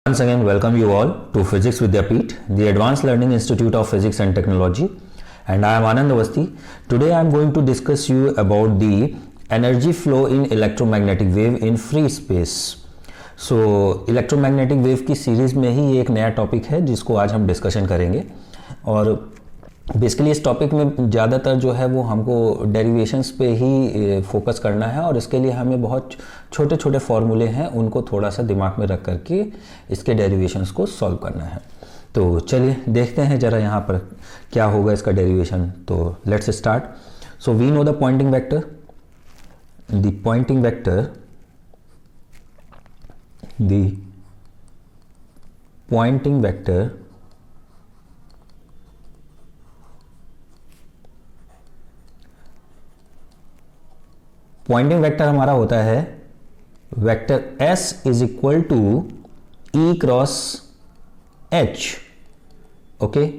Once again, welcome you all to Physics Vidyapeeth, the Advanced Learning Institute of Physics and Technology, and I am Anand Awasthi. Today I am going to discuss you about the energy flow in electromagnetic wave in free space. So, electromagnetic wave की series में ही एक नया topic है जिसको आज हम discussion करेंगे और बेसिकली इस टॉपिक में ज़्यादातर जो है वो हमको डेरिवेशंस पे ही फोकस करना है और इसके लिए हमें बहुत छोटे छोटे फॉर्मूले हैं उनको थोड़ा सा दिमाग में रख करके इसके डेरिवेशंस को सॉल्व करना है। तो चलिए देखते हैं ज़रा यहाँ पर क्या होगा इसका डेरिवेशन। तो let's start. So we know the pointing vector, the pointing vector, the pointing vector pointing vector हमारा होता है vector S is equal to E cross H। Okay,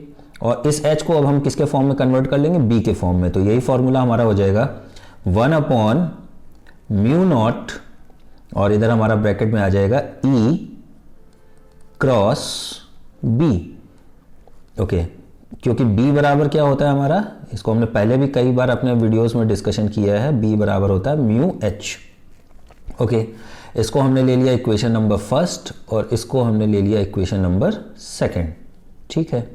और इस H को अब हम किसके फॉर्म में कन्वर्ट कर लेंगे? B के फॉर्म में। तो यही फॉर्मूला हमारा हो जाएगा 1/μ0 और इधर हमारा ब्रैकेट में आ जाएगा E क्रॉस B। ओके, क्योंकि B बराबर क्या होता है हमारा, इसको हमने पहले भी कई बार अपने वीडियोस में डिस्कशन किया है। B बराबर होता है म्यू H। ओके, इसको हमने ले लिया इक्वेशन नंबर फर्स्ट और इसको हमने ले लिया इक्वेशन नंबर सेकंड। ठीक है,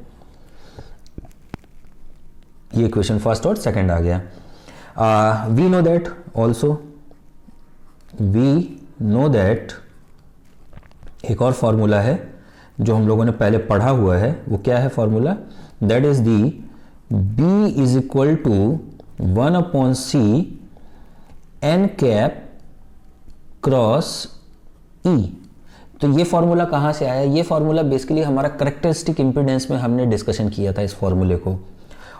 ये इक्वेशन फर्स्ट और सेकंड आ गया। We know that also, we know that एक और फॉर्मूला है जो हम लोगों ने पहले पढ़ा हुआ है। वो क्या है formula? That is the B is equal to 1/c n cap cross E। तो ये फॉर्मूला कहाँ से आया? ये फॉर्मूला बेसिकली हमारा करेक्टरिस्टिक इम्पीडेंस में हमने डिस्कशन किया था इस फॉर्मूले को,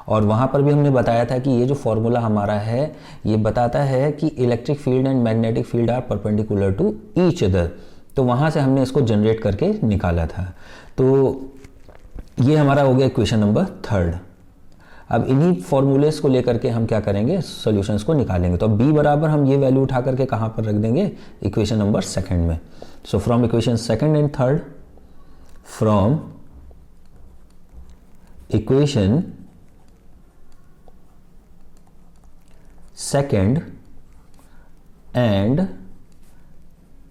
और वहाँ पर भी हमने बताया था कि ये जो फॉर्मूला हमारा है ये बताता है कि electric field and magnetic field are perpendicular to each other. तो वहाँ से हमने इसको जनरेट करके निकाला था। तो ये हमारा हो गया इक्वेशन नंबर थर्ड। अब इन्हीं फॉर्मूलेस को लेकर के हम क्या करेंगे? सॉल्यूशंस को निकालेंगे। तो अब B बराबर हम ये वैल्यू उठा करके कहाँ पर रख देंगे? इक्वेशन नंबर सेकंड में। So from equation second and third, from equation second and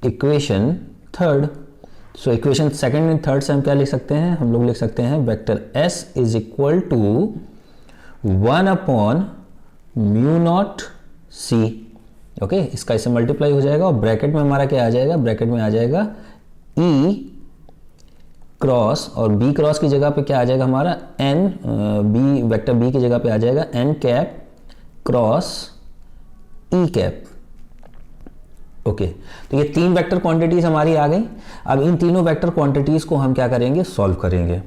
equation third. So equation second and third से हम क्या लिख सकते हैं? हम लोग लिख सकते हैं vector S is equal to 1/μ0c। Okay, इसका इससे मल्टीप्लाई हो जाएगा और ब्रैकेट में हमारा क्या आ जाएगा? ब्रैकेट में आ जाएगा E क्रॉस, और B क्रॉस की जगह पे क्या आ जाएगा हमारा? N, B वेक्टर B की जगह पे आ जाएगा N cap cross E cap. Okay, तो ये तीन वेक्टर क्वांटिटीज हमारी आ गई। अब इन तीनों वेक्टर क्वांटिटीज को हम क्या करेंगे? सॉल्व करेंगे।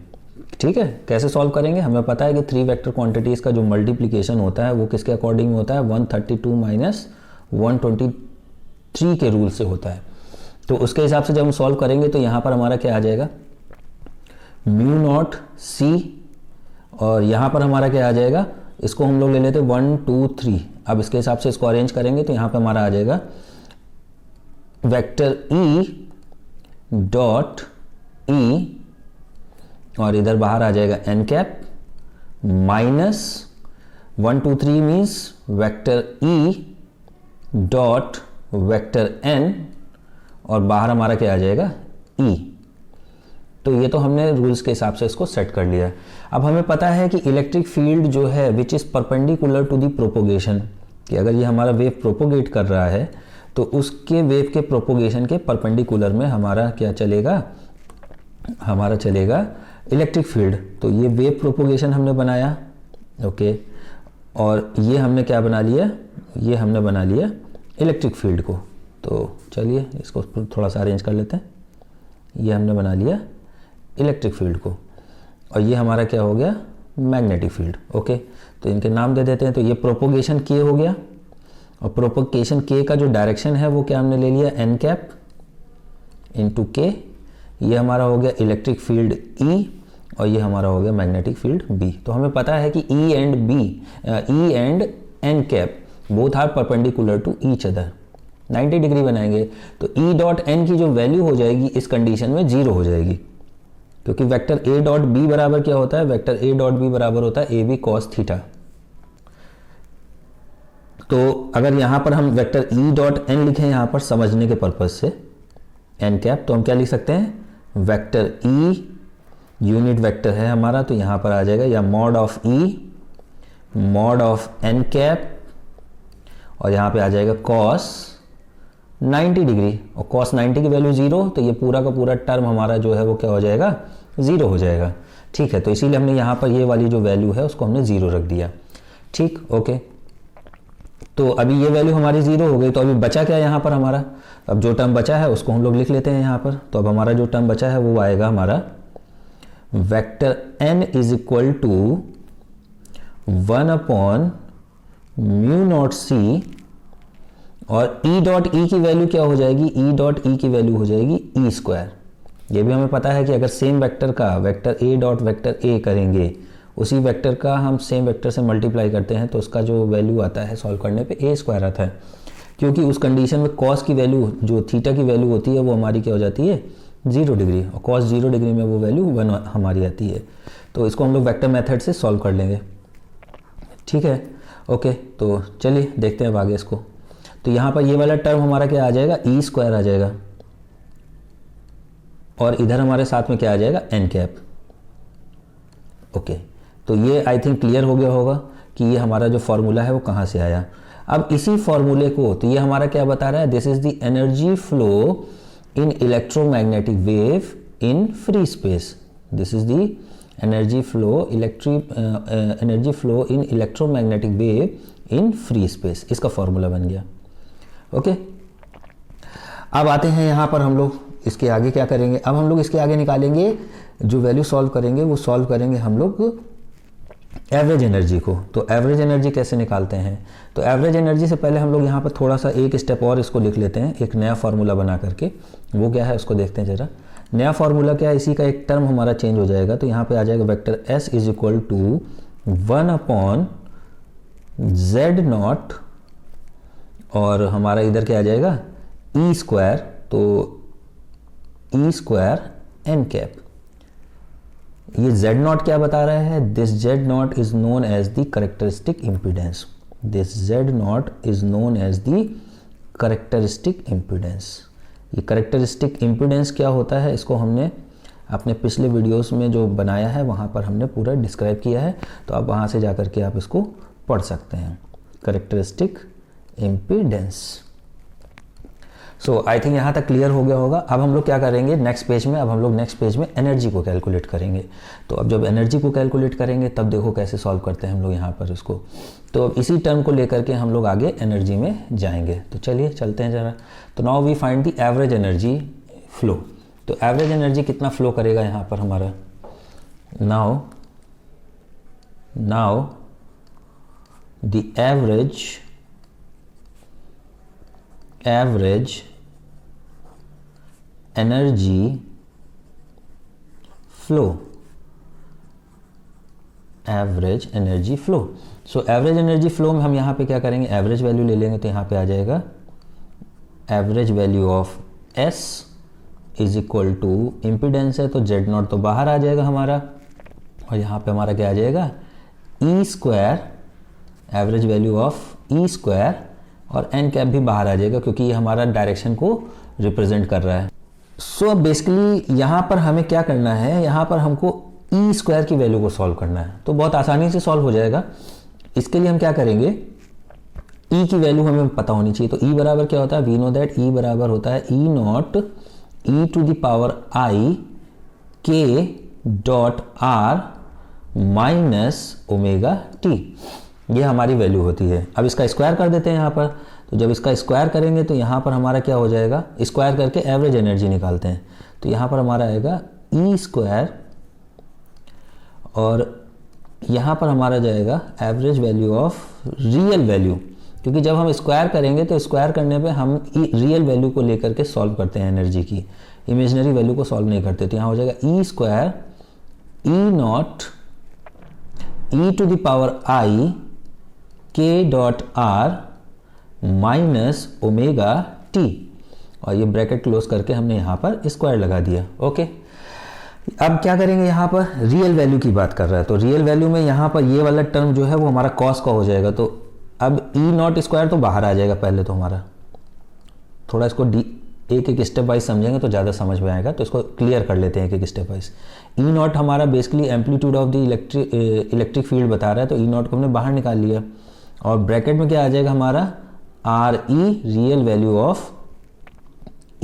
ठीक है, कैसे सॉल्व करेंगे? हमें पता है कि थ्री वेक्टर क्वांटिटीज का जो मल्टीप्लिकेशन होता है वो किसके अकॉर्डिंग होता है? 132 माइनस 123 के रूल से होता है। तो उसके हिसाब से जब हम सॉल्व करेंगे तो यहाँ पर हमारा क्या आ जाएगा? μ0c, और यहाँ पर हमारा क्या आ जाएगा? इसको हम लोग ले लेते 1 2 3। अब इसके हिसाब से इसको अरेंज करेंगे तो यहाँ पर हमारा आ जाएगा वेक्टर E डॉट E, और इधर बाहर आ जाएगा n cap minus 1 2 3 means vector E dot vector n, और बाहर हमारा क्या आ जाएगा? E। तो ये तो हमने रूल्स के हिसाब से इसको सेट कर लिया। अब हमें पता है कि इलेक्ट्रिक फील्ड जो है which is perpendicular to the propagation, कि अगर ये हमारा वेव प्रोपोगेट कर रहा है तो उसके वेव के प्रोपोगेशन के परपेंडिकुलर में हमारा क्या चलेगा? हमारा चलेगा इलेक्ट्रिक फील्ड। तो ये वेव प्रोपोगेशन हमने बनाया। ओके, और ये हमने क्या बना लिया? ये हमने बना लिया इलेक्ट्रिक फील्ड को। तो चलिए इसको थोड़ा सा अरेंज कर लेते हैं। ये हमने बना लिया इलेक्ट्रिक फील्ड को, और ये हमारा क्या हो गया? Magnetic field. ओके, तो इनके नाम दे देते हैं। तो ये प्रोपोगेशन K हो गया, और प्रोपोगेशन K का जो डायरेक्शन है वो क्या हमने ले लिया? n cap into K। ये हमारा हो गया इलेक्ट्रिक फील्ड E, और ये हमारा हो गया मैग्नेटिक फील्ड B। तो हमें पता है कि E and n cap both are perpendicular to each other. 90 degree बनाएंगे तो ई डॉट एन की जो वैल्यू हो जाएगी इस कंडीशन में 0 हो जाएगी, क्योंकि वेक्टर ए डॉट बी बराबर क्या होता है, वेक्टर ए डॉट बी बराबर होता है ए बी कॉस थीटा। तो अगर यहां पर हम वेक्टर ई डॉट एन लिखें यहां पर समझने के पर्पज से एन कैप, तो हम क्या लिख सकते हैं, वेक्टर ई यूनिट वेक्टर है हमारा, तो यहां पर आ जाएगा या mod of E mod of N cap और यहां पे आ जाएगा कॉस 90 डिग्री, और कॉस 90 की वैल्यू 0, तो ये पूरा का पूरा टर्म हमारा जो है वो क्या हो जाएगा, 0 हो जाएगा। ठीक है, तो इसीलिए हमने यहाँ पर ये वाली जो वैल्यू है उसको हमने 0 रख दिया। ठीक, ओके। तो अभी ये वैल्यू हमारी 0 हो गई, तो अभी बचा क्या यहाँ पर हमारा, अब जो टर्म बचा है उसको हम लोग लिख लेते हैं यहाँ पर। तो अब हमारा जो टर्म बचा है वो आएगा हमारा vector n is equal to 1 upon mu nought C, और ई डॉट ई की वैल्यू क्या हो जाएगी, ई डॉट ई की वैल्यू हो जाएगी ई स्क्वायर। ये भी हमें पता है कि अगर सेम वेक्टर का vector A dot vector A करेंगे, उसी वेक्टर का हम सेम वेक्टर से मल्टीप्लाई करते हैं तो उसका जो वैल्यू आता है सॉल्व करने पे ए स्क्वायर आता है, क्योंकि उस कंडीशन में कॉस की वैल्यू जो थीटा की वैल्यू होती है वो हमारी क्या हो जाती है 0 डिग्री, और कॉस 0 डिग्री में वो वैल्यू 1 हमारी आती है। तो इसको हम लोग वेक्टर मेथड से सॉल्व कर लेंगे। ठीक है, ओके। तो चलिए देखते हैं अब आगे इसको। तो यहाँ पर ये वाला टर्म हमारा क्या आ जाएगा, ई स्क्वायर आ जाएगा, और इधर हमारे साथ में क्या आ जाएगा, एन कैप। ओके, तो ये आई थिंक क्लियर हो गया होगा कि ये हमारा जो फॉर्मूला है वो कहाँ से आया। अब इसी फॉर्मूले को, तो ये हमारा क्या बता रहा है, this is the energy flow in electromagnetic wave in free space, this is the energy flow energy flow in electromagnetic wave in free space, इसका फॉर्मूला बन गया। ओके, अब आते हैं यहाँ पर हम लोग इसके आगे क्या करेंगे, अब हम लोग इसके आगे निकालेंगे जो वैल्यू सॉल्व करेंगे वो सॉल्व करेंगे हम लोग एवरेज एनर्जी को। तो एवरेज एनर्जी कैसे निकालते हैं, तो एवरेज एनर्जी से पहले हम लोग यहाँ पर थोड़ा सा एक स्टेप और इसको लिख लेते हैं, एक नया फार्मूला बना करके। वो क्या है उसको देखते हैं जरा। नया फार्मूला क्या है, इसी का एक टर्म हमारा चेंज हो जाएगा, तो यहाँ पे आ जाएगा vector S is equal to 1 upon Z naught, और हमारा इधर क्या आ जाएगा ई स्क्वायर, तो ई स्क्वायर एन कैप। ये जेड नॉट क्या बता रहा है, this Z naught is known as the characteristic impedance, this Z naught is known as the characteristic impedance. ये करेक्टरिस्टिक इम्पीडेंस क्या होता है, इसको हमने अपने पिछले वीडियोस में जो बनाया है वहाँ पर हमने पूरा डिस्क्राइब किया है, तो आप वहाँ से जा कर के आप इसको पढ़ सकते हैं, characteristic impedance. So I think यहाँ तक क्लियर हो गया होगा। अब हम लोग क्या करेंगे नेक्स्ट पेज में, अब हम लोग नेक्स्ट पेज में एनर्जी को कैलकुलेट करेंगे। तो अब जब एनर्जी को कैलकुलेट करेंगे तब देखो कैसे सॉल्व करते हैं हम लोग यहाँ पर इसको। तो अब इसी टर्म को लेकर के हम लोग आगे एनर्जी में जाएंगे। तो चलिए चलते हैं ज़रा। तो now we find the average energy flow. तो एवरेज एनर्जी कितना फ्लो करेगा यहाँ पर हमारा, now the average energy flow, average energy flow. So average energy flow में हम यहाँ पे क्या करेंगे, एवरेज वैल्यू ले लेंगे, तो यहाँ पे आ जाएगा average value of S is equal to impedance है तो जेड नॉट तो बाहर आ जाएगा हमारा, और यहाँ पे हमारा क्या आ जाएगा E square, average value of E square, और एन कैप भी बाहर आ जाएगा क्योंकि ये हमारा डायरेक्शन को रिप्रेजेंट कर रहा है। सो बेसिकली यहाँ पर हमें क्या करना है, यहाँ पर हमको ई स्क्वायर की वैल्यू को सॉल्व करना है, तो बहुत आसानी से सॉल्व हो जाएगा। इसके लिए हम क्या करेंगे, ई की वैल्यू हमें पता होनी चाहिए। तो ई बराबर क्या होता है, वी नो दैट ई बराबर होता है E nought E to the power I K dot R minus omega T, ये हमारी वैल्यू होती है। अब इसका स्क्वायर कर देते हैं यहाँ पर, तो जब इसका स्क्वायर करेंगे तो यहाँ पर हमारा क्या हो जाएगा, स्क्वायर करके एवरेज एनर्जी निकालते हैं, तो यहाँ पर हमारा आएगा ई स्क्वायर, और यहाँ पर हमारा जाएगा average value of real value, क्योंकि जब हम स्क्वायर करेंगे तो स्क्वायर करने पे हम रियल वैल्यू को लेकर के सॉल्व करते हैं एनर्जी की, इमेजिनरी वैल्यू को सॉल्व नहीं करते। तो यहाँ हो जाएगा E square E nought E to the power I K dot R minus omega T, और ये ब्रैकेट क्लोज करके हमने यहाँ पर स्क्वायर लगा दिया। ओके, अब क्या करेंगे, यहाँ पर रियल वैल्यू की बात कर रहा है, तो रियल वैल्यू में यहाँ पर ये वाला टर्म जो है वो हमारा कॉस का हो जाएगा। तो अब ई नॉट स्क्वायर तो बाहर आ जाएगा पहले तो हमारा, थोड़ा इसको एक एक स्टेप वाइज समझेंगे तो ज़्यादा समझ में आएगा, तो इसको क्लियर कर लेते हैं एक एक स्टेप वाइज। ई नॉट हमारा basically amplitude of the electric field बता रहा है, तो ई नॉट को हमने बाहर निकाल लिया, और ब्रैकेट में क्या आ जाएगा हमारा R E, real value of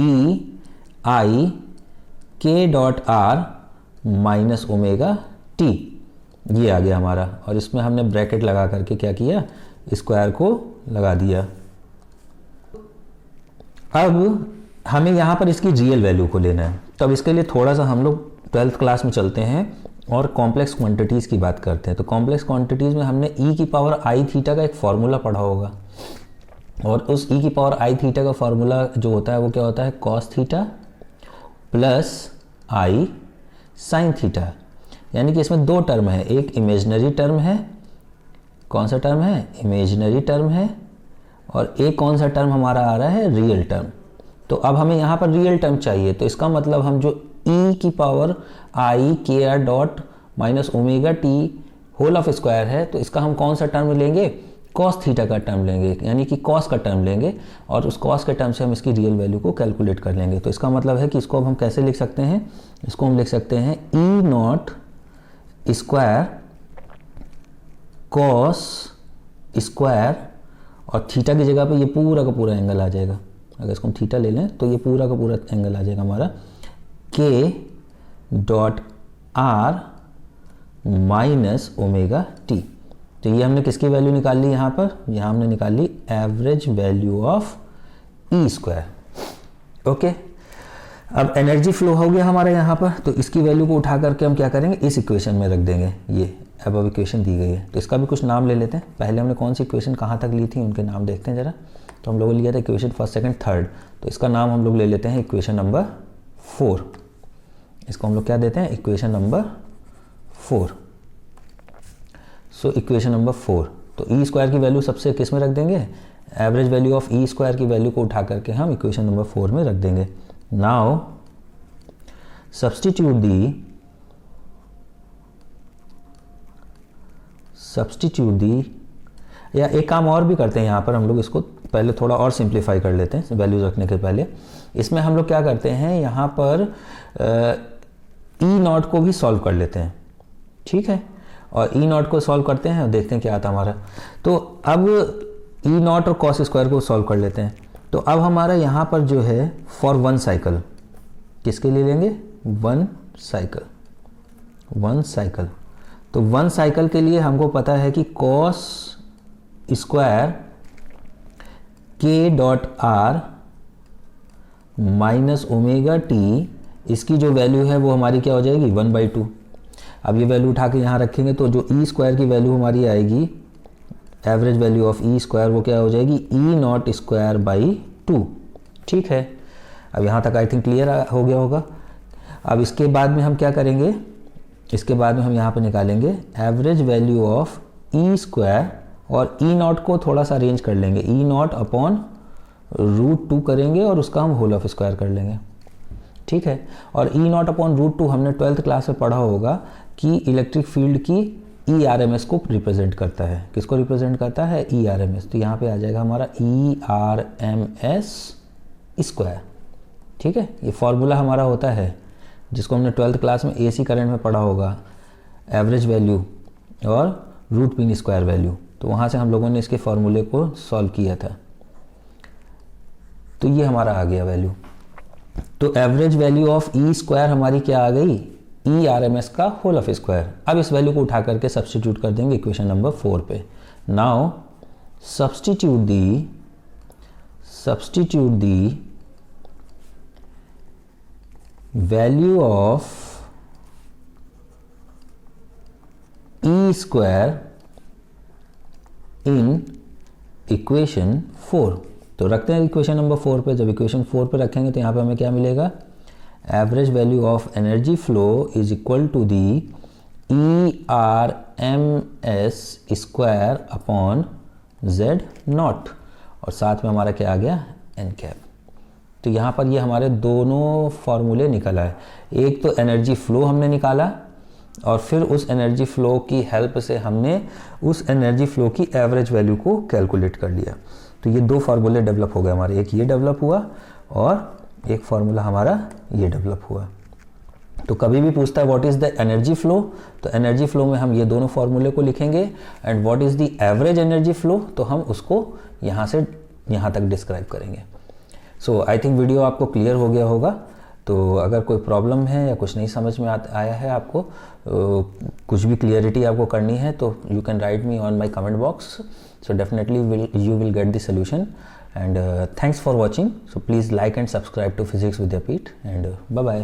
E I K dot R minus omega T, ये आ गया हमारा, और इसमें हमने ब्रैकेट लगा करके क्या किया, स्क्वायर को लगा दिया। अब हमें यहाँ पर इसकी रियल वैल्यू को लेना है, तो अब इसके लिए थोड़ा सा हम लोग 12th क्लास में चलते हैं और कॉम्प्लेक्स क्वांटिटीज़ की बात करते हैं। तो कॉम्प्लेक्स क्वांटिटीज़ में हमने ई की पावर आई थीटा का एक फार्मूला पढ़ा होगा, और उस ई की पावर आई थीटा का फार्मूला जो होता है वो क्या होता है, कॉस थीटा प्लस आई साइन थीटा, यानी कि इसमें दो टर्म है, एक इमेजिनरी टर्म है, कौन सा टर्म है, इमेजिनरी टर्म है, और एक कौन सा टर्म हमारा आ रहा है, रियल टर्म। तो अब हमें यहाँ पर रियल टर्म चाहिए, तो इसका मतलब हम जो ई की power I K R dot minus omega T whole of square है, तो इसका हम कौन सा टर्म लेंगे, कॉस थीटा का टर्म लेंगे, यानी कि कॉस का टर्म लेंगे, और उस कॉस के टर्म से हम इसकी रियल वैल्यू को कैलकुलेट कर लेंगे। तो इसका मतलब है कि इसको अब हम कैसे लिख सकते हैं, इसको हम लिख सकते हैं ई नॉट स्क्वायर कॉस स्क्वायर, और थीटा की जगह पे ये पूरा का पूरा एंगल आ जाएगा, अगर इसको हम थीटा ले लें तो ये पूरा का पूरा एंगल आ जाएगा हमारा के dot R minus omega T. तो ये हमने किसकी वैल्यू निकाल ली, यहाँ पर यहाँ हमने निकाल ली average value of E square. Okay, अब एनर्जी फ्लो हो गया हमारे यहाँ पर, तो इसकी वैल्यू को उठा करके हम क्या करेंगे, इस इक्वेशन में रख देंगे। ये अब इक्वेशन दी गई है, तो इसका भी कुछ नाम ले लेते हैं। पहले हमने कौन सी इक्वेशन कहाँ तक ली थी उनके नाम देखते हैं ज़रा। तो हम लोगों ने लिया था इक्वेशन फर्स्ट सेकंड थर्ड, तो इसका नाम हम लोग ले लेते हैं इक्वेशन नंबर 4। इसको हम लोग क्या देते हैं, equation number 4। So equation number 4, तो ई स्क्वायर की वैल्यू सबसे किस में रख देंगे, average value of E square की वैल्यू को उठा करके हम इक्वेशन नंबर 4 में रख देंगे। नाउ सब्स्टिट्यूट दी, या एक काम और भी करते हैं यहाँ पर, हम लोग इसको पहले थोड़ा और सिंप्लीफाई कर लेते हैं वैल्यूज रखने के पहले। इसमें हम लोग क्या करते हैं, यहाँ पर ई नॉट को भी सॉल्व कर लेते हैं, ठीक है, और ई नॉट को सॉल्व करते हैं और देखते हैं क्या आता हमारा। तो अब ई नॉट और कॉस स्क्वायर को सॉल्व कर लेते हैं। तो अब हमारा यहाँ पर जो है फॉर वन साइकिल, किसके लिए लेंगे, वन साइकिल। तो वन साइकिल के लिए हमको पता है कि कॉस स्क्वायर के dot R minus omega T, इसकी जो वैल्यू है वो हमारी क्या हो जाएगी, 1/2। अब ये वैल्यू उठा के यहाँ रखेंगे तो जो ई स्क्वायर की वैल्यू हमारी आएगी, average value of E square, वो क्या हो जाएगी, ई नॉट स्क्वायर बाई 2। ठीक है, अब यहाँ तक आई थिंक क्लियर हो गया होगा। अब इसके बाद में हम क्या करेंगे, इसके बाद में हम यहाँ पर निकालेंगे average value of E square, और ई नॉट को थोड़ा सा अरेंज कर लेंगे, ई नॉट अपॉन √2 करेंगे और उसका हम होल ऑफ स्क्वायर कर लेंगे। ठीक है, और ई नॉट अपॉन √2 हमने 12th क्लास में पढ़ा होगा कि इलेक्ट्रिक फील्ड की ERMS को रिप्रेजेंट करता है। किसको रिप्रेजेंट करता है, ERMS। तो यहाँ पे आ जाएगा हमारा ERMS स्क्वायर। ठीक है, ये फॉर्मूला हमारा होता है जिसको हमने 12th क्लास में AC करंट में पढ़ा होगा, एवरेज वैल्यू और रूट मीन स्क्वायर वैल्यू। तो वहाँ से हम लोगों ने इसके फॉर्मूले को सॉल्व किया था, तो ये हमारा आ गया वैल्यू। तो average value of E square हमारी क्या आ गई, ERMS का होल ऑफ स्क्वायर। अब इस वैल्यू को उठा करके सब्स्टिट्यूट कर देंगे इक्वेशन नंबर 4 पे। Now substitute the value of E square in equation 4। तो रखते हैं इक्वेशन नंबर 4 पे। जब इक्वेशन 4 पे रखेंगे तो यहाँ पे हमें क्या मिलेगा, average value of energy flow is equal to the ERMS square upon Z naught, और साथ में हमारा क्या आ गया, n कैप। तो यहाँ पर ये हमारे दोनों फॉर्मूले निकल आए। एक तो एनर्जी फ्लो हमने निकाला और फिर उस एनर्जी फ्लो की हेल्प से हमने उस एनर्जी फ्लो की एवरेज वैल्यू को कैलकुलेट कर लिया। तो ये दो फार्मूले डेवलप हो गए हमारे, एक ये डेवलप हुआ और एक फार्मूला हमारा ये डेवलप हुआ। तो कभी भी पूछता है what is the energy flow, तो एनर्जी फ्लो में हम ये दोनों फार्मूले को लिखेंगे, and what is the average energy flow, तो हम उसको यहाँ से यहाँ तक डिस्क्राइब करेंगे। सो आई थिंक वीडियो आपको क्लियर हो गया होगा। तो अगर कोई प्रॉब्लम है या कुछ नहीं समझ में आया है आपको, कुछ भी क्लियरिटी आपको करनी है, तो you can write me on my comment box. So definitely you will get the solution, and thanks for watching. So please like and subscribe to Physics with Pete, and bye bye.